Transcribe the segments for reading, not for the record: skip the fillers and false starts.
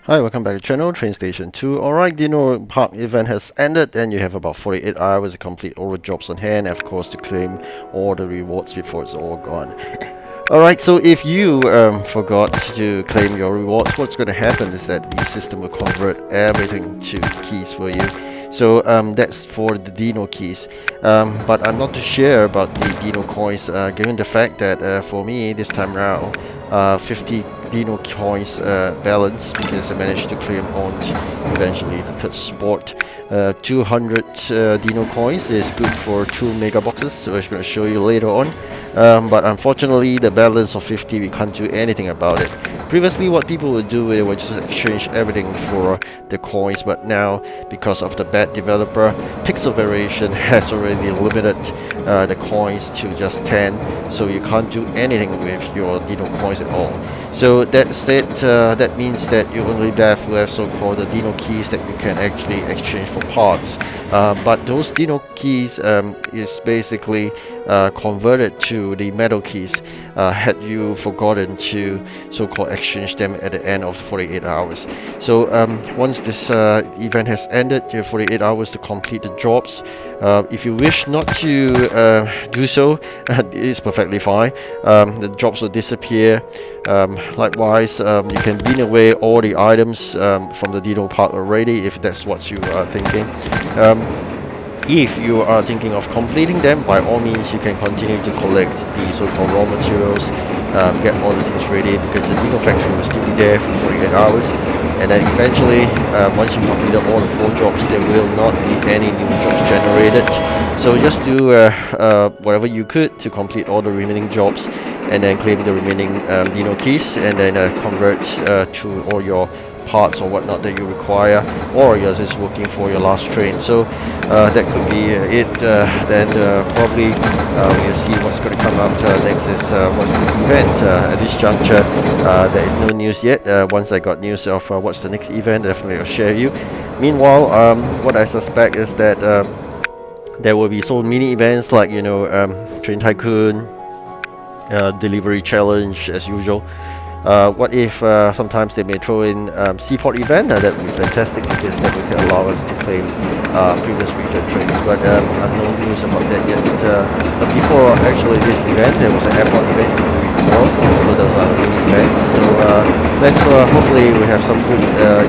Hi, welcome back to the channel, TrainStation 2. Alright, Dino Park Event has ended and you have about 48 hours to complete all the jobs on hand and of course to claim all the rewards before it's all gone. Alright, so if you forgot to claim your rewards, what's going to happen is that the system will convert everything to keys for you. So that's for the Dino keys, but I'm not too sure about the Dino coins, given the fact that for me this time around 50 Dino coins balance because I managed to claim on eventually the third spot. 200 Dino coins is good for 2 mega boxes, so I'm going to show you later on. But unfortunately the balance of 50 we can't do anything about it. Previously what people would do, they would just exchange everything for the coins, but now because of the bad developer, Pixel Variation has already limited the coins to just 10, so you can't do anything with your Dino coins at all. So that's it, that means that you only left with so-called the Dino keys that you can actually exchange for parts. But those Dino keys is basically converted to the metal keys had you forgotten to so-called exchange them at the end of 48 hours. So once this event has ended, you have 48 hours to complete the jobs. If you wish not to do so, it's perfectly fine. The jobs will disappear. Likewise, you can bin away all the items from the Dino Park already if that's what you are thinking. If you are thinking of completing them, by all means you can continue to collect the so-called raw materials, get all the things ready, because the Dino factory will still be there for 48 hours, and then eventually once you completed all the 4 jobs, there will not be any new jobs generated. So just do whatever you could to complete all the remaining jobs and then claim the remaining Dino keys, and then convert to all your parts or whatnot that you require, or you're just working for your last train. So that could be it. Then probably we'll see what's going to come up next is what's the event. At this juncture there is no news yet. Once I got news of what's the next event, definitely I'll share you. Meanwhile, what I suspect is that there will be so mini events like, you know, Train Tycoon, delivery challenge as usual. What if sometimes they may throw in seaport event? That would be fantastic because that would allow us to claim previous region trains. But no news about that yet. But before actually this event, there was an airport event before, so those are mini events. So let's hopefully we have some good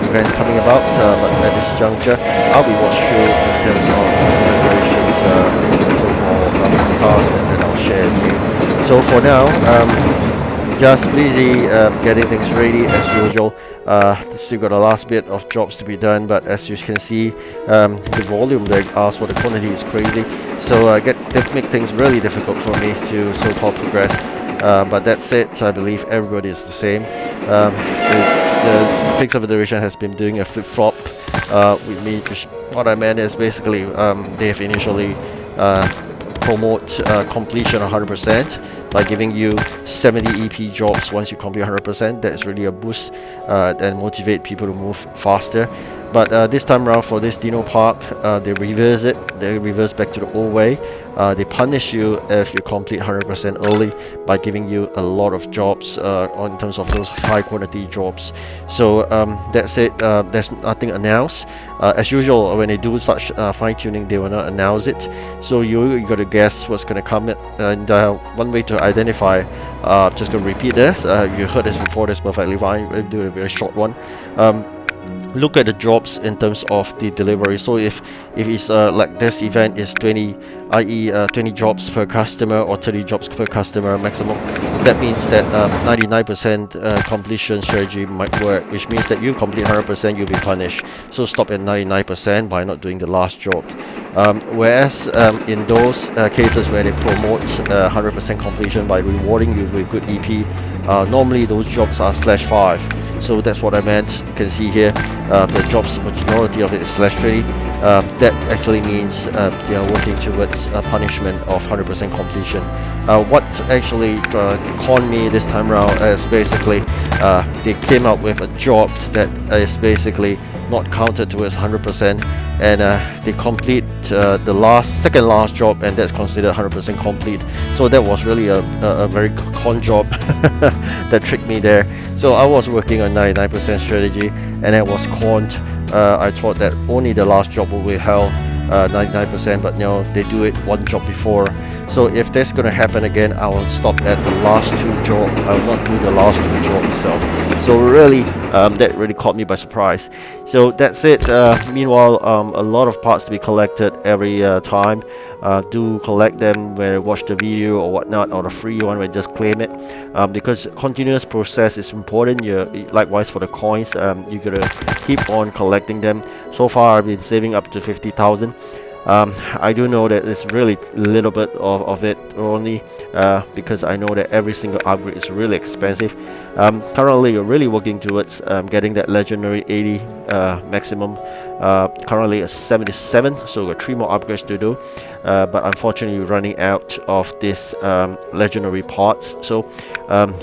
events coming about. But at this juncture, I'll be watchful in terms of considerations, so-called cars, and then I'll share with you. So for now, just busy getting things ready as usual. Still got a last bit of jobs to be done, but as you can see, the volume they ask for the quantity is crazy. So make things really difficult for me to so-called progress. But that's it. I believe everybody is the same. The Pixel Federation has been doing a flip-flop with me. What I meant is basically they've initially promote completion 100%. By giving you 70 EP jobs once you complete 100%. That's really a boost and motivate people to move faster. But this time around for this Dino Park, they reverse it. They reverse back to the old way. They punish you if you complete 100% early by giving you a lot of jobs in terms of those high quality jobs. So that's it. There's nothing announced. As usual, when they do such fine-tuning, they will not announce it. So you got to guess what's going to come. And one way to identify, just going to repeat this. You heard this before. This perfectly fine. We'll do a very short one. Look at the jobs in terms of the delivery. So if it's like this event is 20, i.e. 20 jobs per customer or 30 jobs per customer maximum, that means that 99% completion strategy might work, which means that you complete 100%, you'll be punished. So stop at 99% by not doing the last job. Whereas in those cases where they promote 100% completion by rewarding you with good EP, normally those jobs are /5. So that's what I meant. You can see here the jobs majority of it is /20. That actually means they are working towards a punishment of 100% completion. What actually conned me this time around is basically they came up with a job that is basically not counted towards 100%, and they complete the second last job, and that's considered 100% complete. So that was really a very con job that tricked me there. So I was working on 99% strategy, and I was conned. I thought that only the last job will be hell 99%, but no, they do it one job before. So if that's gonna happen again, I will stop at the last two job. I will not do the last two job itself. So really, that really caught me by surprise. So that's it. Meanwhile, a lot of parts to be collected every time. Do collect them when I watch the video or whatnot, or the free one when I just claim it, because continuous process is important. Likewise for the coins, you gotta keep on collecting them. So far I've been saving up to 50,000. I do know that it's really a little bit of it only, because I know that every single upgrade is really expensive. Currently we're really working towards getting that legendary 80 maximum. Currently it's 77, so we've got 3 more upgrades to do, but unfortunately we're running out of this legendary parts. So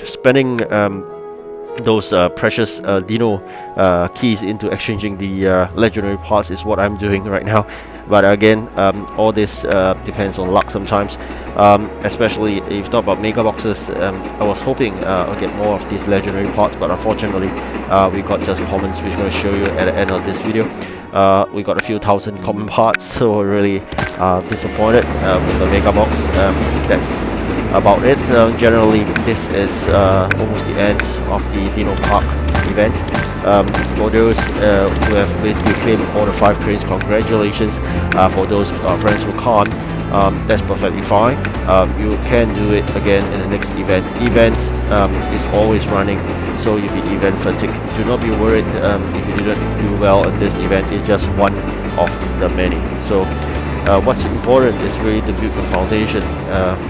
spending those precious Dino keys into exchanging the legendary parts is what I'm doing right now. But again, all this depends on luck sometimes, especially if you talk about mega boxes. I was hoping I'll get more of these legendary parts, but unfortunately we got just commons, which I'm going to show you at the end of this video. We got a few thousand common parts, so we're really disappointed with the mega box. That's about it. Generally, this is almost the end of the Dino Park event. For those who have basically claimed all the 5 trains, congratulations. For those friends who can't, that's perfectly fine. You can do it again in the next event. Is always running, so you'll be event fatigue. Do not be worried if you didn't do well in this event. It's just one of the many. So what's important is really to build the foundation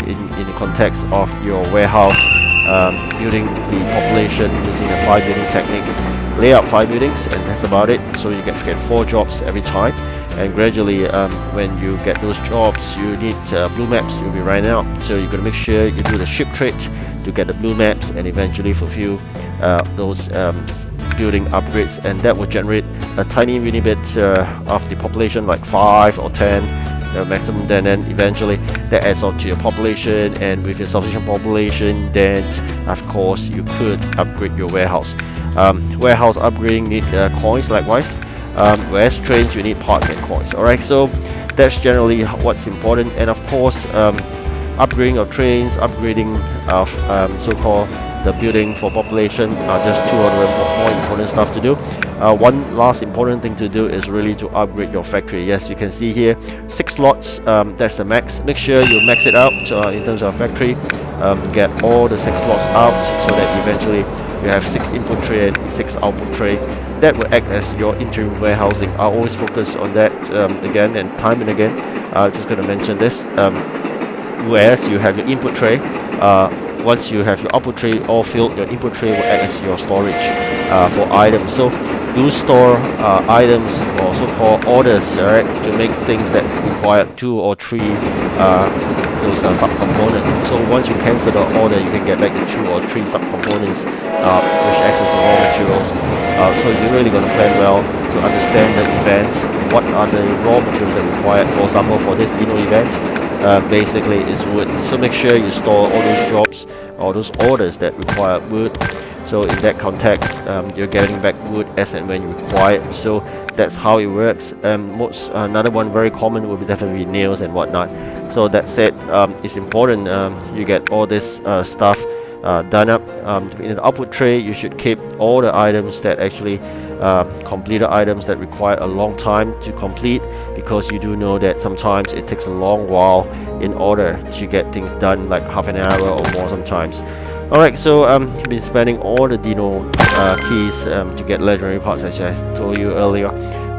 in the context of your warehouse, building the population using the 5 building technique. Lay out 5 buildings, and that's about it. So you get 4 jobs every time, and gradually when you get those jobs, you need blue maps. You'll be running out, so you're going to make sure you do the ship trade to get the blue maps and eventually fulfill those building upgrades, and that will generate a tiny mini bit of the population, like 5 or 10 maximum. Then eventually that adds up to your population, and with your sufficient population, then of course you could upgrade your warehouse. Warehouse upgrading need coins likewise, whereas trains you need parts and coins. Alright, so that's generally what's important. And of course upgrading of trains, upgrading of so-called the building for population are just 2 other more important stuff to do. One last important thing to do is really to upgrade your factory. Yes, you can see here 6 slots, that's the max. Make sure you max it out in terms of factory. Get all the 6 slots out so that eventually you have 6 input tray and 6 output tray. That will act as your interim warehousing. I always focus on that again and time and again. Just going to mention this. Whereas you have your input tray, once you have your output tray all filled, your input tray will act as your storage for items. So do store items or so-called orders, alright, to make things that require 2 or 3 those subcomponents. So once you cancel the order, you can get back the 2 or 3 subcomponents which access the raw materials. So you're really going to plan well to understand the events, what are the raw materials that are required. For example, for this Dino event, basically is wood. So make sure you store all those jobs or those orders that require wood. So in that context, you're getting back wood as and when you require it. So that's how it works. Another one very common will be definitely nails and whatnot. So that said, it's important you get all this stuff done up. In the output tray, you should keep all the items that actually completed items that require a long time to complete, because you do know that sometimes it takes a long while in order to get things done, like half an hour or more sometimes. Alright, so I've been spending all the Dino keys to get legendary parts, as I told you earlier.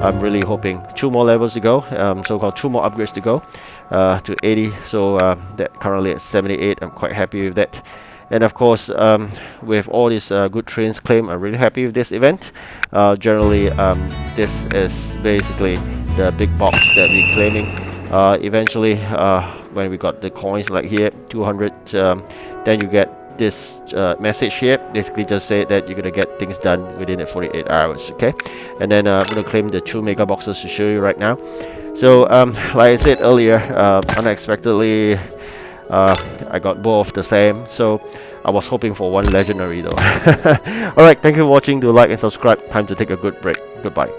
I'm really hoping 2 more levels to go, so-called 2 more upgrades to go to 80. So that currently at 78. I'm quite happy with that. And of course, with all these good trains claimed, I'm really happy with this event. Generally, this is basically the big box that we're claiming. Eventually, when we got the coins like here, 200, then you get this message here. Basically just say that you're gonna get things done within 48 hours. Okay, and then I'm gonna claim the 2 mega boxes to show you right now. So like I said earlier, unexpectedly I got both the same, so I was hoping for one legendary though. Alright, thank you for watching. Do like and subscribe. Time to take a good break. Goodbye.